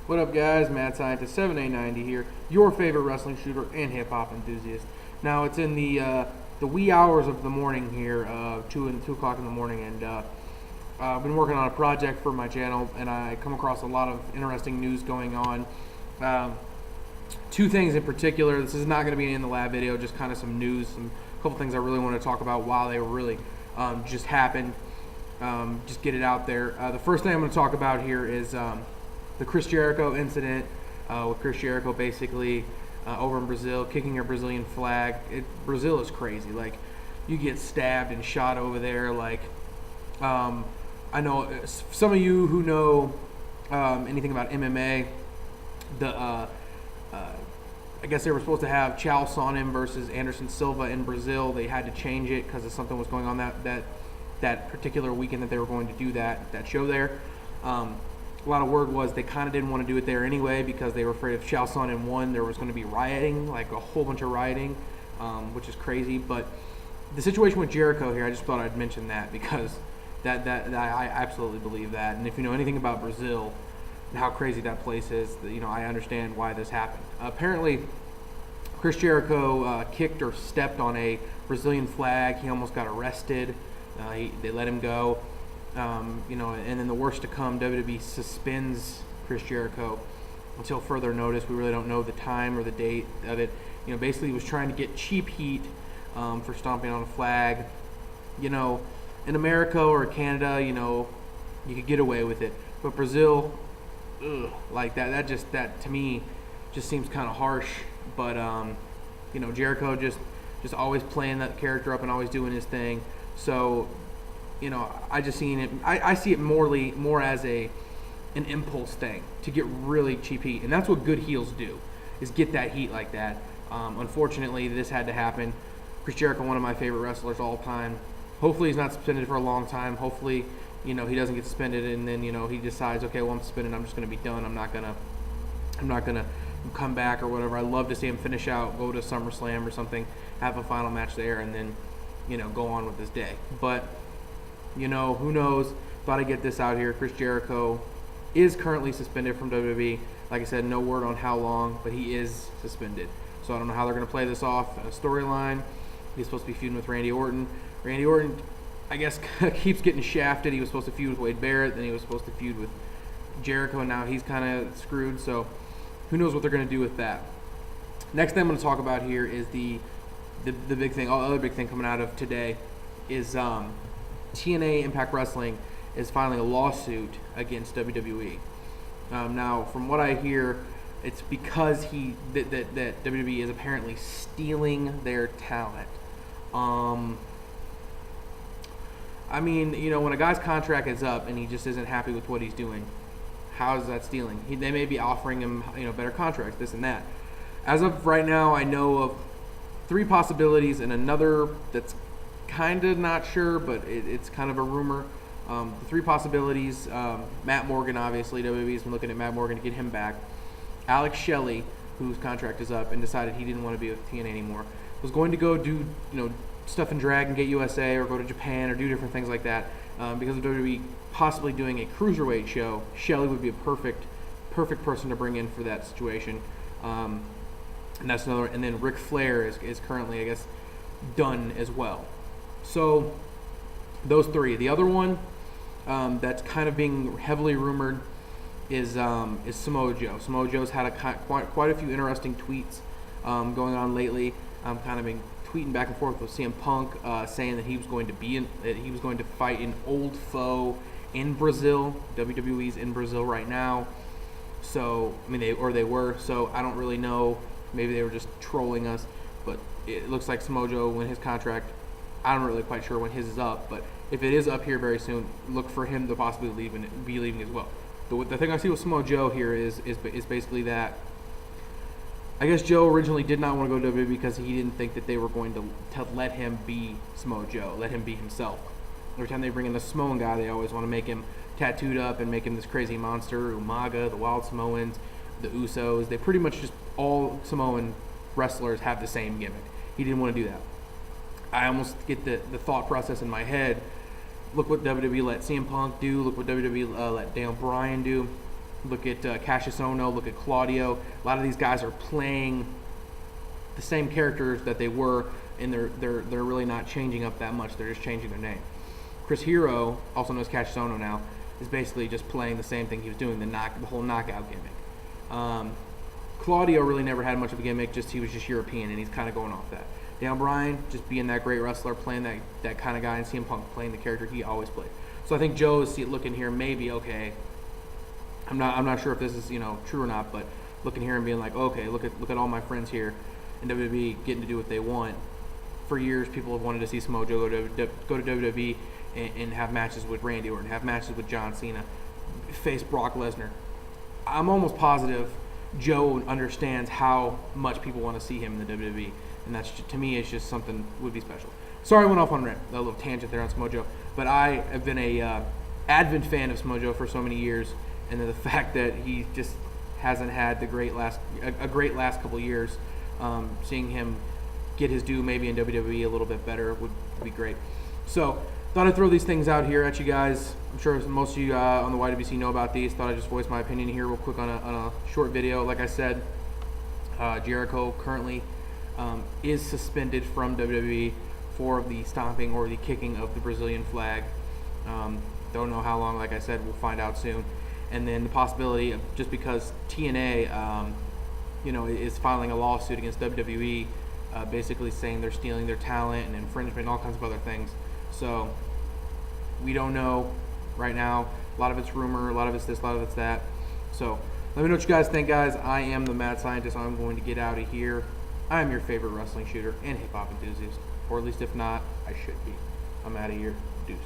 What up, guys? Mad Scientist 7890 here, your favorite wrestling shooter and hip hop enthusiast. Now it's in the wee hours of the morning here, 2 o'clock in the morning, and I've been working on a project for my channel, and I come across a lot of interesting news going on. Two things in particular. This is not going to be an in the lab video, just kind of some news, a couple things I really want to talk about while they were really just happened. Just get it out there. The first thing I'm going to talk about here is the Chris Jericho incident, with Chris Jericho basically over in Brazil kicking a Brazilian flag. Brazil is crazy. Like, you get stabbed and shot over there. Like, I know some of you who know anything about MMA. I guess they were supposed to have Chael Sonnen versus Anderson Silva in Brazil. They had to change it because something was going on that particular weekend that they were going to do that show there. A lot of word was they kind of didn't want to do it there anyway because they were afraid if Chael Sonnen won, there was going to be rioting, like a whole bunch of rioting, which is crazy. But the situation with Jericho here, I just thought I'd mention that because that I absolutely believe that. And if you know anything about Brazil and how crazy that place is, I understand why this happened. Apparently, Chris Jericho kicked or stepped on a Brazilian flag. He almost got arrested. They let him go. And then the worst to come, WWE suspends Chris Jericho until further notice. We really don't know the time or the date of it. Basically he was trying to get cheap heat for stomping on a flag. In America or Canada, you could get away with it. But Brazil, like that to me just seems kind of harsh. But Jericho just always playing that character up and always doing his thing. So I just seen it. I see it more as an impulse thing to get really cheap heat, and that's what good heels do, is get that heat like that. Unfortunately, this had to happen. Chris Jericho, one of my favorite wrestlers all time. Hopefully, he's not suspended for a long time. Hopefully, he doesn't get suspended, and then he decides, okay, well, I'm suspended. I'm just going to be done. I'm not gonna come back or whatever. I love to see him finish out, go to SummerSlam or something, have a final match there, and then go on with his day. But who knows? Thought I'd get this out here. Chris Jericho is currently suspended from WWE. Like I said, no word on how long, but he is suspended. So I don't know how they're going to play this off in a storyline. He's supposed to be feuding with Randy Orton. Randy Orton, I guess, keeps getting shafted. He was supposed to feud with Wade Barrett, then he was supposed to feud with Jericho, and now he's kind of screwed. So who knows what they're going to do with that. Next thing I'm going to talk about here is the big thing, other big thing coming out of today is TNA Impact Wrestling is filing a lawsuit against WWE. Now, from what I hear, it's because that WWE is apparently stealing their talent. I mean, when a guy's contract is up and he just isn't happy with what he's doing, how is that stealing? They may be offering him, better contracts, this and that. As of right now, I know of 3 possibilities and another that's kind of not sure, but it's kind of a rumor. The 3 possibilities: Matt Morgan, obviously WWE's been looking at Matt Morgan to get him back. Alex Shelley, whose contract is up and decided he didn't want to be with TNA anymore, was going to go do stuff in Drag and Get USA or go to Japan or do different things like that. Because of WWE possibly doing a cruiserweight show, Shelley would be a perfect person to bring in for that situation. And that's another. And then Ric Flair is currently, I guess, done as well. So those 3. The other one that's kind of being heavily rumored is Samoa Joe. Samoa Joe's had quite a few interesting tweets going on lately. Kind of been tweeting back and forth with CM Punk, saying that he was going to fight an old foe in Brazil. WWE's in Brazil right now. So I mean, they were. So I don't really know. Maybe they were just trolling us. But it looks like Samoa Joe, when his contract, I'm not really quite sure when his is up, but if it is up here very soon, look for him to possibly be leaving as well. The thing I see with Samoa Joe here is basically that I guess Joe originally did not want to go to WWE because he didn't think that they were going to let him be Samoa Joe, let him be himself. Every time they bring in the Samoan guy, they always want to make him tattooed up and make him this crazy monster. Umaga, the Wild Samoans, the Usos, they pretty much just all Samoan wrestlers have the same gimmick. He didn't want to do that. I almost get the thought process in my head. Look what WWE let CM Punk do. Look what WWE let Daniel Bryan do. Look at Cassius Ohno. Look at Claudio. A lot of these guys are playing the same characters that they were, and they're really not changing up that much. They're just changing their name. Chris Hero, also known as Cassius Ohno now, is basically just playing the same thing he was doing, the whole knockout gimmick. Claudio really never had much of a gimmick, he was just European, and he's kind of going off that. Daniel Bryan, just being that great wrestler, playing that kind of guy, and CM Punk playing the character he always played. So I think Joe is looking here, maybe, okay, I'm not sure if this is true or not, but looking here and being like, okay, look at all my friends here in WWE getting to do what they want. For years, people have wanted to see Samoa Joe go to WWE and have matches with Randy Orton, have matches with John Cena, face Brock Lesnar. I'm almost positive Joe understands how much people want to see him in the WWE, and that's, to me, it's just something would be special. Sorry, I went off on a little tangent there on Samoa Joe, but I have been a avid fan of Samoa Joe for so many years, and then the fact that he just hasn't had a great last couple of years, seeing him get his due maybe in WWE a little bit better would be great. So thought I'd throw these things out here at you guys. I'm sure most of you on the YWC know about these. Thought I'd just voice my opinion here real quick on a short video. Like I said, Jericho currently is suspended from WWE for the stomping or the kicking of the Brazilian flag. Don't know how long. Like I said, we'll find out soon. And then the possibility of, just because TNA, is filing a lawsuit against WWE, basically saying they're stealing their talent and infringement and all kinds of other things. So we don't know right now. A lot of it's rumor, a lot of it's this, a lot of it's that. So let me know what you guys think, guys. I am the Mad Scientist. I'm going to get out of here. I am your favorite wrestling shooter and hip-hop enthusiast. Or at least if not, I should be. I'm out of here. Deuces.